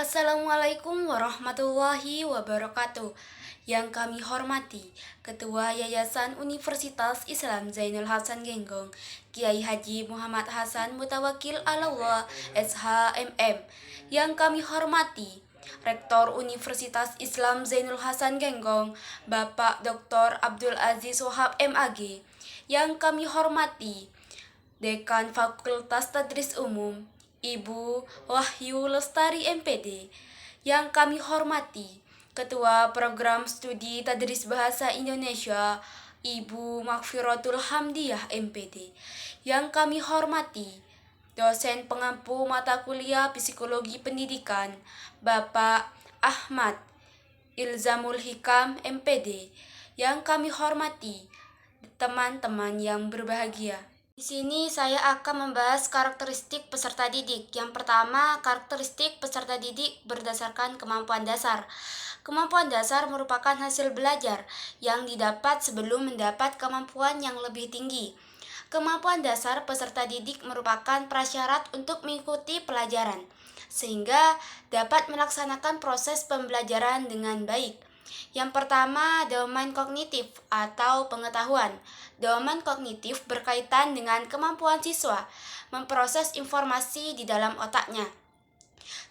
Assalamualaikum warahmatullahi wabarakatuh. Yang kami hormati Ketua Yayasan Universitas Islam Zainul Hasan Genggong, Kiai Haji Muhammad Hasan Mutawakil Alallah SHMM. Yang kami hormati Rektor Universitas Islam Zainul Hasan Genggong, Bapak Dr. Abdul Aziz Wahab MAG. Yang kami hormati Dekan Fakultas Tadris Umum, Ibu Wahyu Lestari MPD. Yang kami hormati Ketua Program Studi Tadris Bahasa Indonesia, Ibu Makfiratul Hamdiyah MPD. Yang kami hormati dosen pengampu mata kuliah Psikologi Pendidikan, Bapak Ahmad Ilzamul Hikam MPD. Yang kami hormati teman-teman yang berbahagia. Di sini saya akan membahas karakteristik peserta didik. Yang pertama, karakteristik peserta didik berdasarkan kemampuan dasar. Kemampuan dasar merupakan hasil belajar yang didapat sebelum mendapat kemampuan yang lebih tinggi. Kemampuan dasar peserta didik merupakan prasyarat untuk mengikuti pelajaran, sehingga dapat melaksanakan proses pembelajaran dengan baik. Yang pertama, domain kognitif atau pengetahuan. Domain kognitif berkaitan dengan kemampuan siswa memproses informasi di dalam otaknya.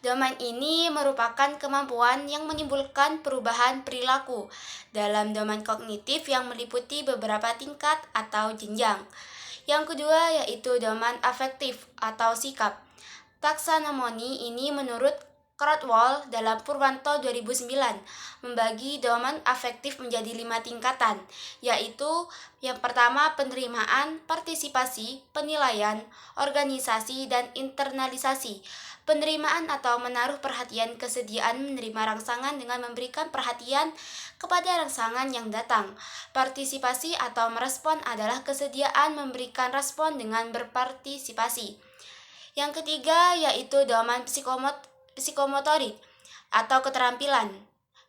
Domain ini merupakan kemampuan yang menimbulkan perubahan perilaku dalam domain kognitif yang meliputi beberapa tingkat atau jenjang. Yang kedua yaitu domain afektif atau sikap. Taksonomi ini menurut Krathwohl dalam Purwanto 2009 membagi domain afektif menjadi 5 tingkatan, yaitu yang pertama penerimaan, partisipasi, penilaian, organisasi, dan internalisasi. Penerimaan atau menaruh perhatian, kesediaan menerima rangsangan dengan memberikan perhatian kepada rangsangan yang datang. Partisipasi atau merespon adalah kesediaan memberikan respon dengan berpartisipasi. Yang ketiga yaitu domain psikomotorik atau keterampilan.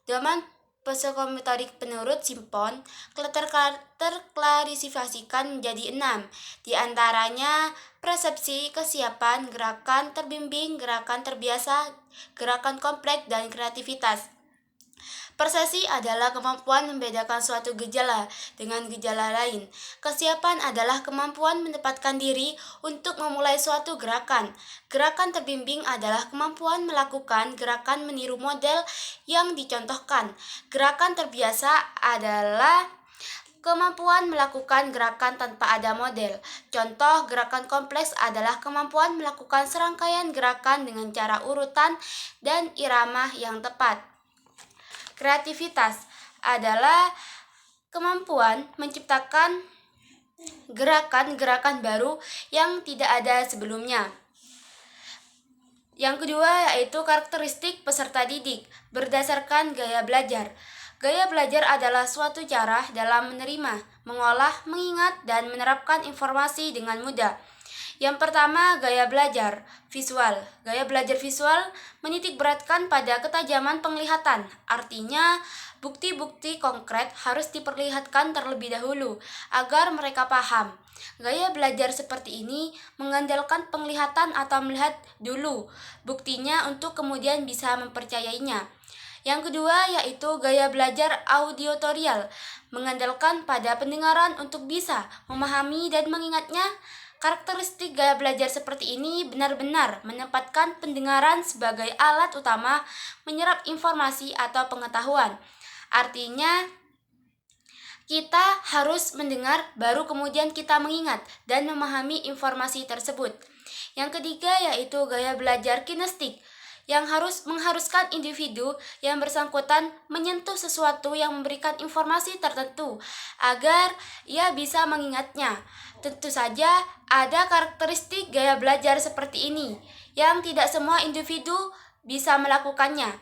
Domain psikomotorik menurut Simpon terklasifikasikan menjadi 6. Di antaranya persepsi, kesiapan, gerakan terbimbing, gerakan terbiasa, gerakan kompleks, dan kreativitas. Persepsi adalah kemampuan membedakan suatu gejala dengan gejala lain. Kesiapan adalah kemampuan menempatkan diri untuk memulai suatu gerakan. Gerakan terbimbing adalah kemampuan melakukan gerakan meniru model yang dicontohkan. Gerakan terbiasa adalah kemampuan melakukan gerakan tanpa ada model. Contoh gerakan kompleks adalah kemampuan melakukan serangkaian gerakan dengan cara urutan dan irama yang tepat. Kreativitas adalah kemampuan menciptakan gerakan-gerakan baru yang tidak ada sebelumnya. Yang kedua yaitu karakteristik peserta didik berdasarkan gaya belajar. Gaya belajar adalah suatu cara dalam menerima, mengolah, mengingat, dan menerapkan informasi dengan mudah. Yang pertama, gaya belajar visual. Gaya belajar visual menitik beratkan pada ketajaman penglihatan. Artinya, bukti-bukti konkret harus diperlihatkan terlebih dahulu agar mereka paham. Gaya belajar seperti ini mengandalkan penglihatan atau melihat dulu buktinya untuk kemudian bisa mempercayainya. Yang kedua yaitu gaya belajar auditorial, mengandalkan pada pendengaran untuk bisa memahami dan mengingatnya. Karakteristik gaya belajar seperti ini benar-benar menempatkan pendengaran sebagai alat utama menyerap informasi atau pengetahuan. Artinya, kita harus mendengar baru kemudian kita mengingat dan memahami informasi tersebut. Yang ketiga yaitu gaya belajar kinestik yang mengharuskan individu yang bersangkutan menyentuh sesuatu yang memberikan informasi tertentu agar ia bisa mengingatnya. Tentu saja ada karakteristik gaya belajar seperti ini yang tidak semua individu bisa melakukannya.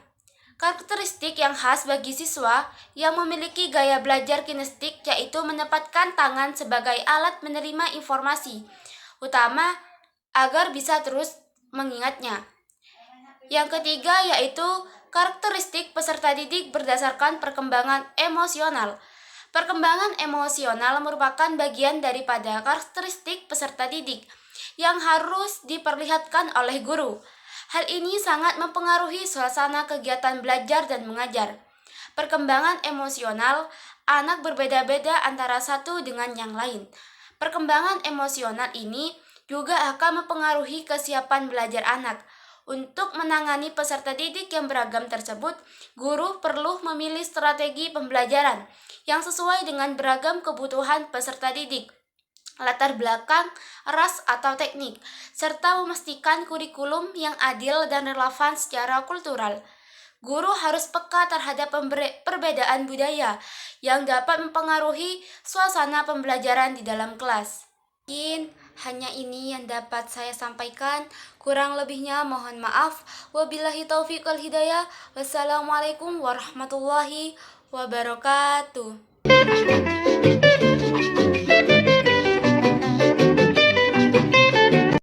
Karakteristik yang khas bagi siswa yang memiliki gaya belajar kinestik yaitu menempatkan tangan sebagai alat menerima informasi utama agar bisa terus mengingatnya. Yang ketiga yaitu karakteristik peserta didik berdasarkan perkembangan emosional. Perkembangan emosional merupakan bagian daripada karakteristik peserta didik yang harus diperlihatkan oleh guru. Hal ini sangat mempengaruhi suasana kegiatan belajar dan mengajar. Perkembangan emosional anak berbeda-beda antara satu dengan yang lain. Perkembangan emosional ini juga akan mempengaruhi kesiapan belajar anak. Untuk menangani peserta didik yang beragam tersebut, guru perlu memilih strategi pembelajaran yang sesuai dengan beragam kebutuhan peserta didik, latar belakang, ras atau teknik, serta memastikan kurikulum yang adil dan relevan secara kultural. Guru harus peka terhadap perbedaan budaya yang dapat mempengaruhi suasana pembelajaran di dalam kelas. Mungkin hanya ini yang dapat saya sampaikan. Kurang lebihnya mohon maaf. Wabillahi taufiq wal hidayah. Wassalamualaikum warahmatullahi wabarakatuh.